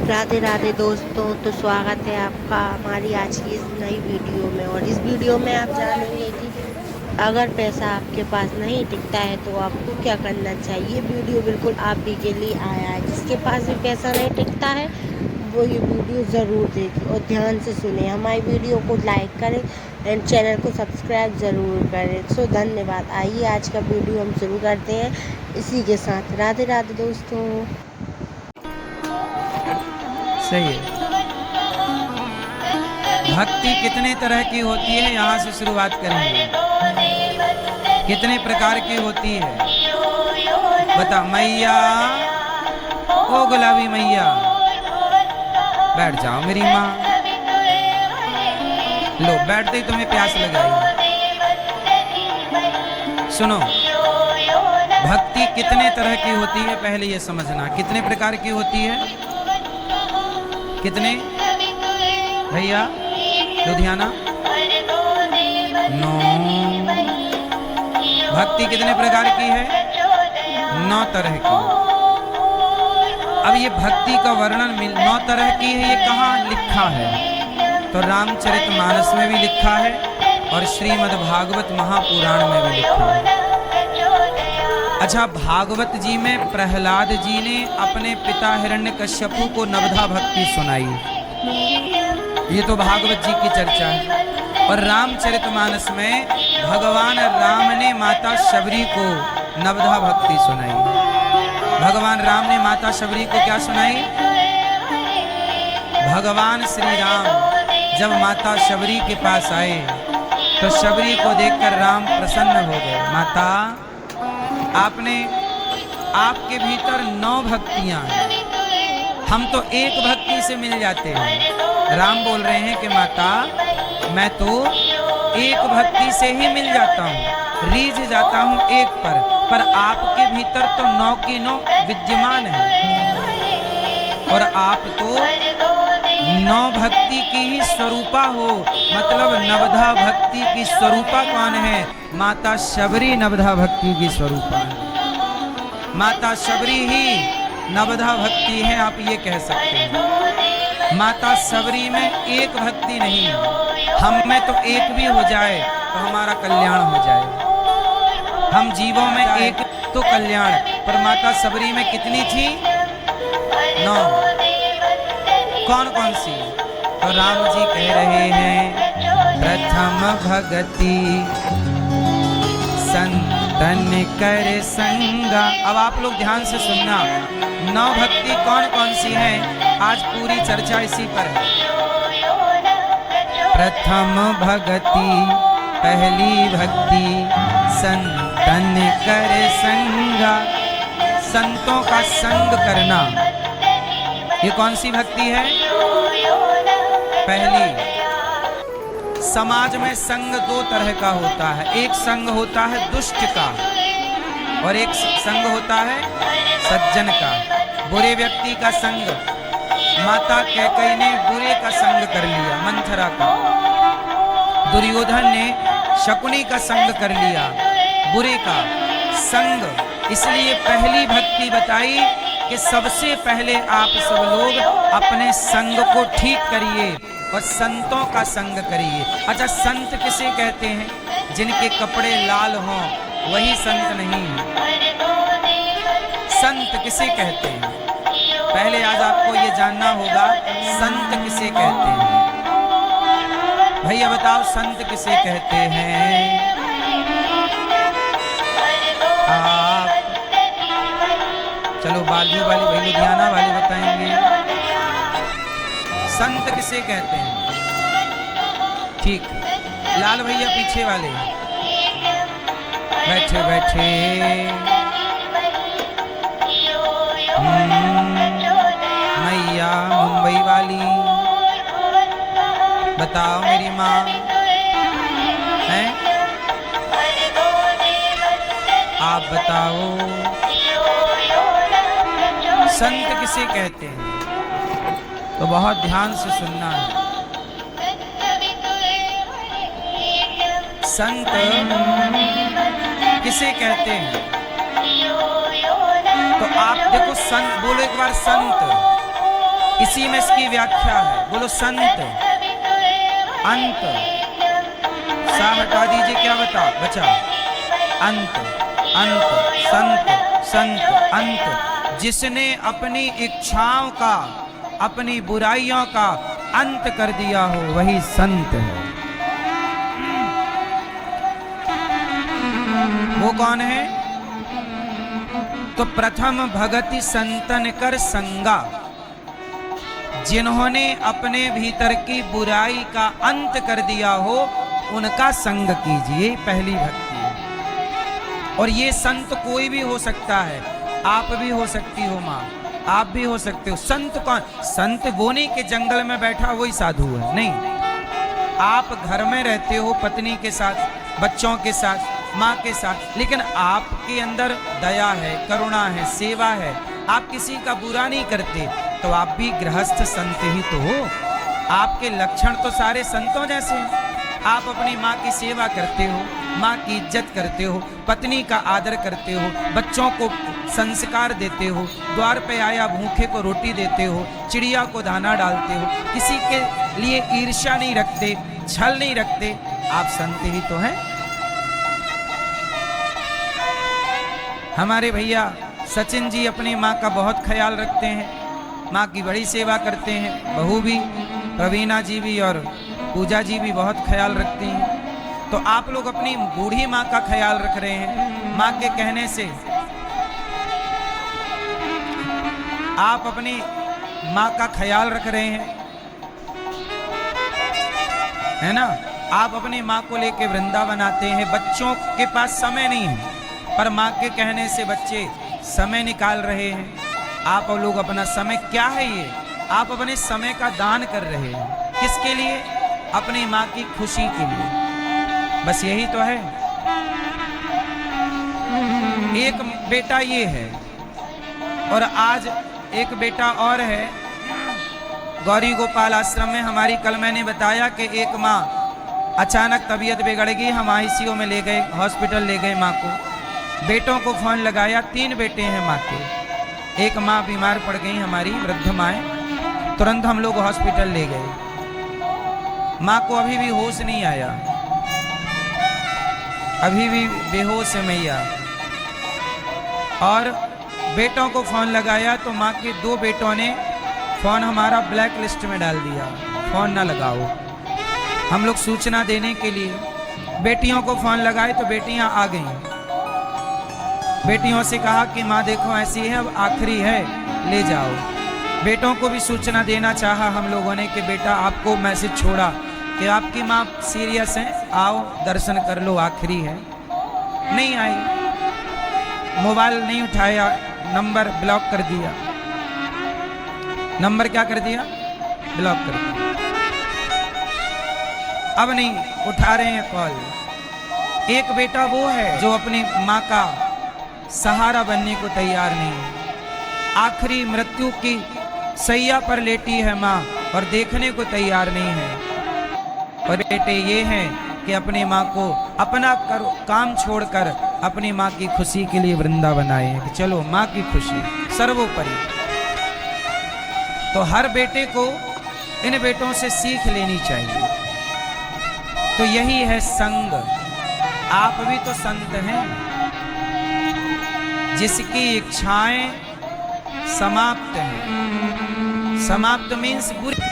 राधे राधे दोस्तों, तो स्वागत है आपका हमारी आज की इस नई वीडियो में। और इस वीडियो में आप जानेंगे कि अगर पैसा आपके पास नहीं टिकता है तो आपको क्या करना चाहिए। वीडियो बिल्कुल आप ही के लिए आया है। जिसके पास भी पैसा नहीं टिकता है वो ये वीडियो ज़रूर देखें और ध्यान से सुने। हमारी वीडियो को लाइक करें एंड चैनल को सब्सक्राइब ज़रूर करें। सो धन्यवाद। आइए आज का वीडियो हम शुरू करते हैं इसी के साथ। राधे राधे दोस्तों। सही है। भक्ति कितने तरह की होती है, यहाँ से शुरुआत करेंगे। कितने प्रकार की होती है बता मैया। ओ गुलाबी मैया, बैठ जाओ मेरी माँ। लो, बैठते ही तुम्हें प्यास लगाई। सुनो, भक्ति कितने तरह की होती है पहले ये समझना। कितने प्रकार की होती है? कितने भैया? लुधियाना 9। भक्ति कितने प्रकार की है? 9 तरह की। अब ये भक्ति का वर्णन 9 तरह की है, ये कहाँ लिखा है? तो रामचरितमानस में भी लिखा है और श्रीमद् भागवत महापुराण में भी लिखा है। अच्छा, भागवत जी में प्रहलाद जी ने अपने पिता हिरण्यकश्यपु को नवधा भक्ति सुनाई। ये तो भागवत जी की चर्चा है। और रामचरितमानस में भगवान राम ने माता शबरी को नवधा भक्ति सुनाई। भगवान राम ने माता शबरी को क्या सुनाई? भगवान श्री राम जब माता शबरी के पास आए तो शबरी को देखकर राम प्रसन्न हो गए। माता, आपने आपके भीतर 9 भक्तियां हैं, हम तो एक भक्ति से मिल जाते हैं। राम बोल रहे हैं कि माता, मैं तो एक भक्ति से ही मिल जाता हूँ, रीझ जाता हूँ एक पर आपके भीतर तो 9 की 9 विद्यमान है। और आप तो 9 भक्ति की ही स्वरूपा हो। मतलब नवधा भक्ति की स्वरूपा कौन है? माता शबरी नवधा भक्ति की स्वरूपा है। माता शबरी ही नवधा भक्ति है, आप ये कह सकते हैं। माता शबरी में एक भक्ति नहीं, हम में तो एक भी हो जाए तो हमारा कल्याण हो जाए। हम जीवों में एक तो कल्याण, पर माता शबरी में कितनी थी? 9। कौन कौन सी? तो राम जी कह रहे हैं, प्रथम भगति संतन कर संगा। अब आप लोग ध्यान से सुनना, 9 भक्ति कौन कौन सी है, आज पूरी चर्चा इसी पर है। प्रथम भगति, पहली भक्ति संतन कर संगा। संतों का संग करना, ये कौन सी भक्ति है? पहली। समाज में संग 2 तरह का होता है। एक संग होता है दुष्ट का और एक संग होता है सज्जन का। बुरे व्यक्ति का संग, माता कैकेयी ने बुरे का संग कर लिया, मंथरा का। दुर्योधन ने शकुनी का संग कर लिया, बुरे का संग। इसलिए पहली भक्ति बताई कि सबसे पहले आप सब लोग अपने संग को ठीक करिए और संतों का संग करिए। अच्छा, संत किसे कहते हैं? जिनके कपड़े लाल हों वही संत नहीं है। संत किसे कहते हैं? पहले आज आपको ये जानना होगा, संत किसे कहते हैं। भैया बताओ, संत किसे कहते हैं? आप चलो, बाजू वाले भाई लुधियाना वाले बताएंगे संत किसे कहते हैं। ठीक, लाल भैया पीछे वाले बैठे बैठे। मैया मुंबई वाली, बताओ मेरी माँ है, आप बताओ संत किसे कहते हैं? तो बहुत ध्यान से सुनना है। संत किसे कहते हैं? तो आप देखो, संत बोलो एक बार, संत। इसी में इसकी व्याख्या है। बोलो संत, अंत, सा हटा दीजिए, क्या बचा? अंत, अंत, संत, संत, अंत। जिसने अपनी इच्छाओं का, अपनी बुराइयों का अंत कर दिया हो, वही संत है। वो कौन है? तो प्रथम भगति संतन कर संगा, जिन्होंने अपने भीतर की बुराई का अंत कर दिया हो, उनका संग कीजिए, पहली भक्ति है। और ये संत कोई भी हो सकता है, आप भी हो सकती हो माँ, आप भी हो सकते हो। संत कौन? संत वो नहीं कि जंगल में बैठा वही साधु है, नहीं। आप घर में रहते हो पत्नी के साथ, बच्चों के साथ, माँ के साथ, लेकिन आपके अंदर दया है, करुणा है, सेवा है, आप किसी का बुरा नहीं करते, तो आप भी गृहस्थ संत ही तो हो। आपके लक्षण तो सारे संतों जैसे हैं। आप अपनी माँ की सेवा करते हो, माँ की इज्जत करते हो, पत्नी का आदर करते हो, बच्चों को संस्कार देते हो, द्वार पे आया भूखे को रोटी देते हो, चिड़िया को दाना डालते हो, किसी के लिए ईर्ष्या नहीं रखते, छल नहीं रखते, आप संत ही तो हैं। हमारे भैया सचिन जी अपनी माँ का बहुत ख्याल रखते हैं, माँ की बड़ी सेवा करते हैं। बहू भी, प्रवीणा जी भी और पूजा जी भी बहुत ख्याल रखती हैं। तो आप लोग अपनी बूढ़ी माँ का ख्याल रख रहे हैं। माँ के कहने से आप अपनी माँ का ख्याल रख रहे हैं, है ना। आप अपनी माँ को लेके वृंदावन आते हैं। बच्चों के पास समय नहीं है, पर माँ के कहने से बच्चे समय निकाल रहे हैं। आप लोग अपना समय, क्या है ये? आप अपने समय का दान कर रहे हैं। किसके लिए? अपनी माँ की खुशी के लिए। बस यही तो है। एक बेटा ये है, और आज एक बेटा और है। गौरी गोपाल आश्रम में हमारी, कल मैंने बताया कि एक माँ अचानक तबीयत बिगड़ गई, हम आईसीयू में ले गए, हॉस्पिटल ले गए माँ को। बेटों को फोन लगाया, 3 बेटे हैं माँ के। एक माँ बीमार पड़ गई, हमारी वृद्ध माँ, तुरंत हम लोग हॉस्पिटल ले गए। माँ को अभी भी होश नहीं आया, अभी भी बेहोश है मैया। और बेटों को फोन लगाया तो माँ के 2 बेटों ने फोन हमारा ब्लैक लिस्ट में डाल दिया, फोन ना लगाओ। हम लोग सूचना देने के लिए बेटियों को फोन लगाए तो बेटियां आ गईं। बेटियों से कहा कि माँ देखो ऐसी है, अब आखिरी है, ले जाओ। बेटों को भी सूचना देना चाहा हम लोगों ने कि बेटा आपको मैसेज छोड़ा कि आपकी माँ सीरियस है, आओ दर्शन कर लो, आखिरी है। नहीं आई, मोबाइल नहीं उठाया, नंबर ब्लॉक कर दिया। नंबर क्या कर दिया? ब्लॉक कर दिया। अब नहीं उठा रहे हैं कॉल। एक बेटा वो है जो अपनी माँ का सहारा बनने को तैयार नहीं है। आखिरी मृत्यु की सैया पर लेटी है माँ और देखने को तैयार नहीं है। और बेटे ये हैं कि अपनी माँ को अपना काम छोड़कर अपनी माँ की खुशी के लिए वृंदावन आए हैं कि चलो माँ की खुशी सर्वोपरि। तो हर बेटे को इन बेटों से सीख लेनी चाहिए। तो यही है संग। आप भी तो संत हैं, जिसकी इच्छाएं समाप्त हैं। समाप्त मीन्स बुरी